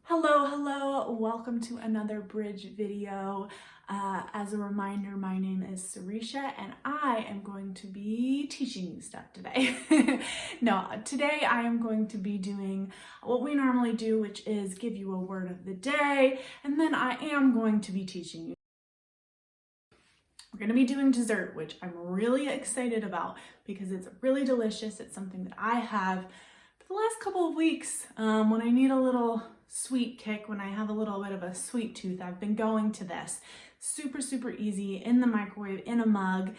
Hello, welcome to another bridge video. As a reminder, my name is Sarisha and I am going to be teaching you stuff today. No, today I am going to be doing what we normally do, which is give you a word of the day, and then I am going to be teaching you. We're going to be doing dessert, which I'm really excited about because it's really delicious. It's something that I have for the last couple of weeks when I need a little sweet kick, when I have a little bit of a sweet tooth. I've been going to this. Super easy, in the microwave, in a mug.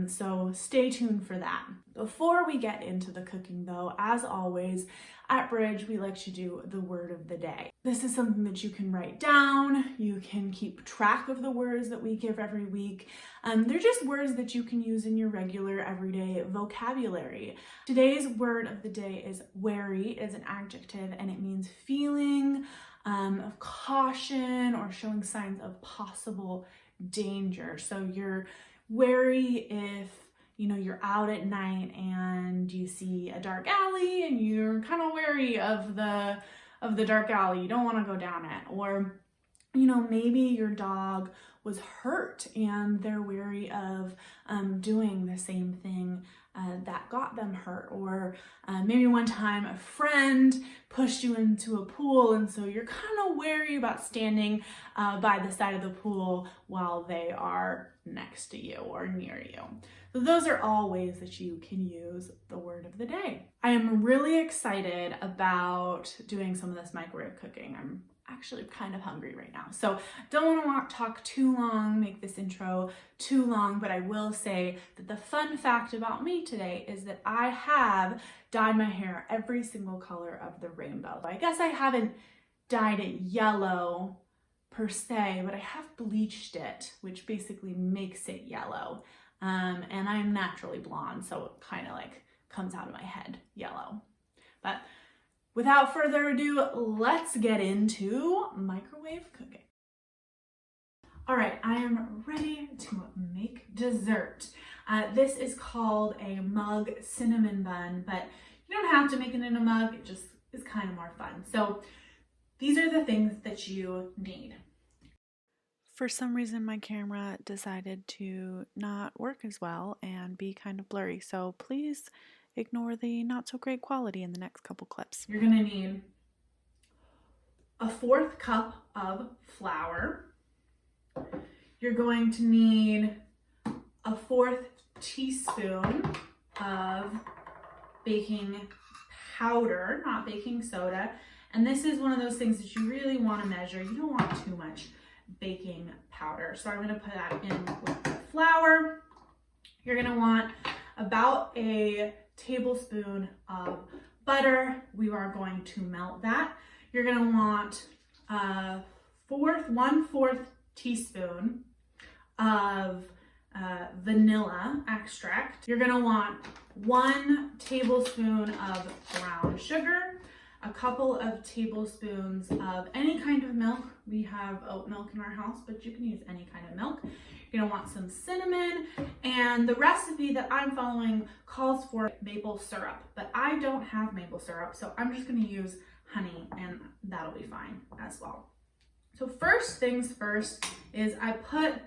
So stay tuned for that. Before we get into the cooking though, as always, at Bridge, we like to do the word of the day. This is something that you can write down. You can keep track of the words that we give every week. They're just words that you can use in your regular everyday vocabulary. Today's word of the day is wary. It is an adjective and it means feeling of caution or showing signs of possible danger. So you're wary if you're out at night and you see a dark alley and you're kind of wary of the dark alley. You don't want to go down it. Or maybe your dog was hurt and they're wary of doing the same thing that got them hurt. Or maybe one time a friend pushed you into a pool and so you're kind of wary about standing by the side of the pool while they are next to you or near you. So those are all ways that you can use the word of the day. I am really excited about doing some of this microwave cooking. I'm actually kind of hungry right now. So don't want to talk too long, make this intro too long, but I will say that the fun fact about me today is that I have dyed my hair every single color of the rainbow. I guess I haven't dyed it yellow per se, but I have bleached it, which basically makes it yellow. And I'm naturally blonde, so it kind of like comes out of my head yellow. But without further ado, let's get into microwave cooking. All right, I am ready to make dessert. This is called a mug cinnamon bun, but you don't have to make it in a mug. It just is kind of more fun. So these are the things that you need. For some reason, my camera decided to not work as well and be kind of blurry, so please ignore the not so great quality in the next couple clips. You're gonna need a 1/4 cup of flour. You're going to need a 1/4 teaspoon of baking powder, not baking soda. And this is one of those things that you really want to measure. You don't want too much baking powder. So I'm going to put that in with the flour. You're going to want about a tablespoon of butter. We are going to melt that. You're going to want 1/4 teaspoon of vanilla extract. You're going to want 1 tablespoon of brown sugar, a couple of tablespoons of any kind of milk. We have oat milk in our house, but you can use any kind of milk. You're gonna want some cinnamon, and the recipe that I'm following calls for maple syrup, but I don't have maple syrup, so I'm just gonna use honey and that'll be fine as well. So first things first is I put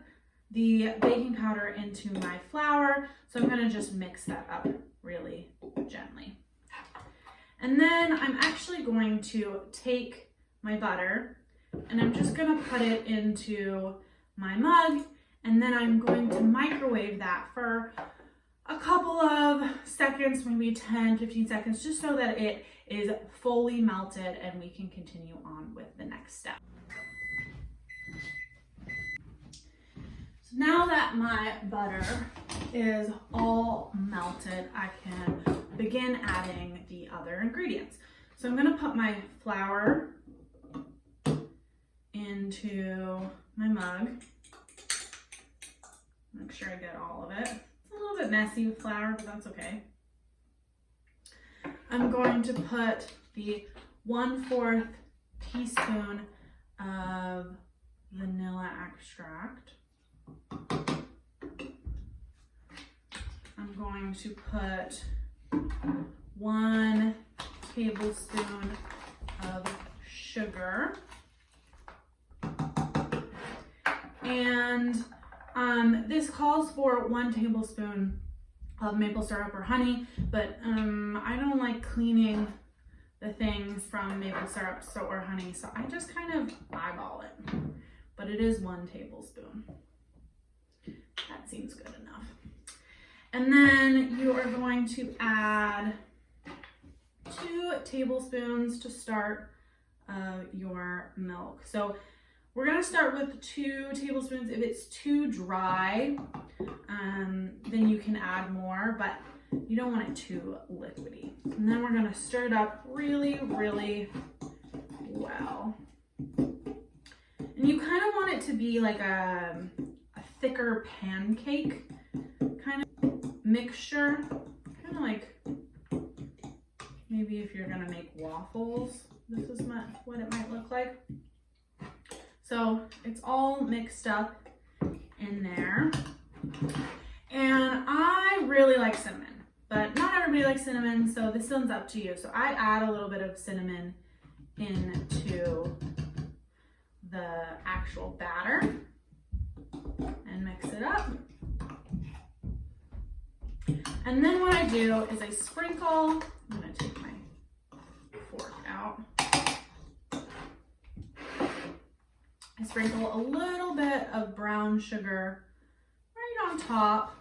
the baking powder into my flour, so I'm gonna just mix that up really gently. And then I'm actually going to take my butter and I'm just gonna put it into my mug, and then I'm going to microwave that for a couple of seconds, maybe 10-15 seconds, just so that it is fully melted and we can continue on with the next step. So now that my butter is all melted, I can begin adding the other ingredients. So I'm gonna put my flour into my mug. Make sure I get all of it. It's a little bit messy with flour, but that's okay. I'm going to put the 1/4 teaspoon of vanilla extract. I'm going to put 1 tablespoon of sugar. And this calls for 1 tablespoon of maple syrup or honey, but I don't like cleaning the things from maple syrup or honey, so I just kind of eyeball it. But it is 1 tablespoon. That seems good enough. And then you are going to add 2 tablespoons to start your milk. So we're gonna start with 2 tablespoons. If it's too dry, then you can add more, but you don't want it too liquidy. And then we're gonna stir it up really, really well. And you kind of want it to be like a thicker pancake kind of mixture, kind of like maybe if you're gonna make waffles, this is what it might look like. So it's all mixed up in there. And I really like cinnamon, but not everybody likes cinnamon, so this one's up to you. So I add a little bit of cinnamon into the actual batter and mix it up. And then what I do is I sprinkle, I'm gonna take my fork out. I sprinkle a little bit of brown sugar right on top.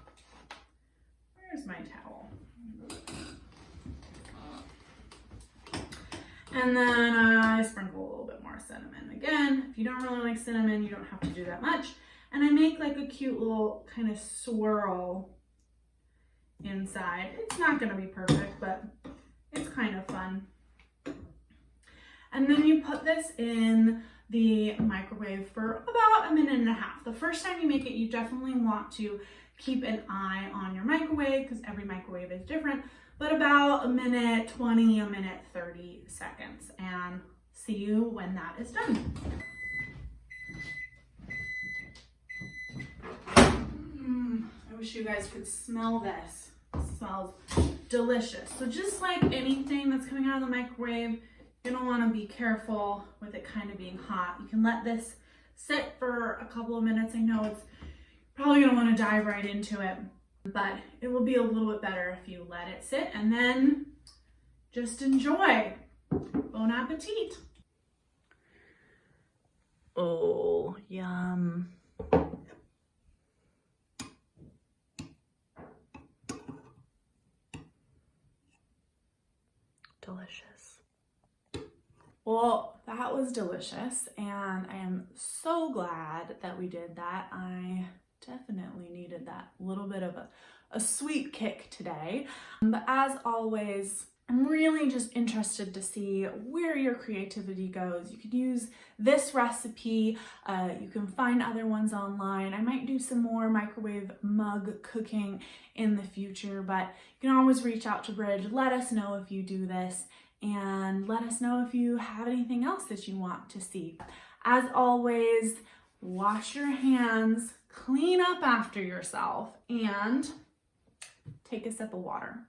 Where's my towel? And then I sprinkle a little bit more cinnamon. Again, if you don't really like cinnamon, you don't have to do that much. And I make like a cute little kind of swirl inside. It's not gonna be perfect, but it's kind of fun. And then you put this in the microwave for about 1.5 minutes. The first time you make it, you definitely want to keep an eye on your microwave because every microwave is different, but about 1 minute 20, 1 minute 30 seconds, and see you when that is done. I wish you guys could smell this. It smells delicious. So just like anything that's coming out of the microwave, you're gonna wanna be careful with it kind of being hot. You can let this sit for a couple of minutes. I know it's probably gonna wanna dive right into it, but it will be a little bit better if you let it sit and then just enjoy. Bon appetit. Oh, yum. Delicious. Well, that was delicious, and I am so glad that we did that. I definitely needed that little bit of a sweet kick today. But as always, I'm really just interested to see where your creativity goes. You could use this recipe. You can find other ones online. I might do some more microwave mug cooking in the future, but you can always reach out to Bridge. Let us know if you do this, and let us know if you have anything else that you want to see. As always, wash your hands, clean up after yourself, and take a sip of water.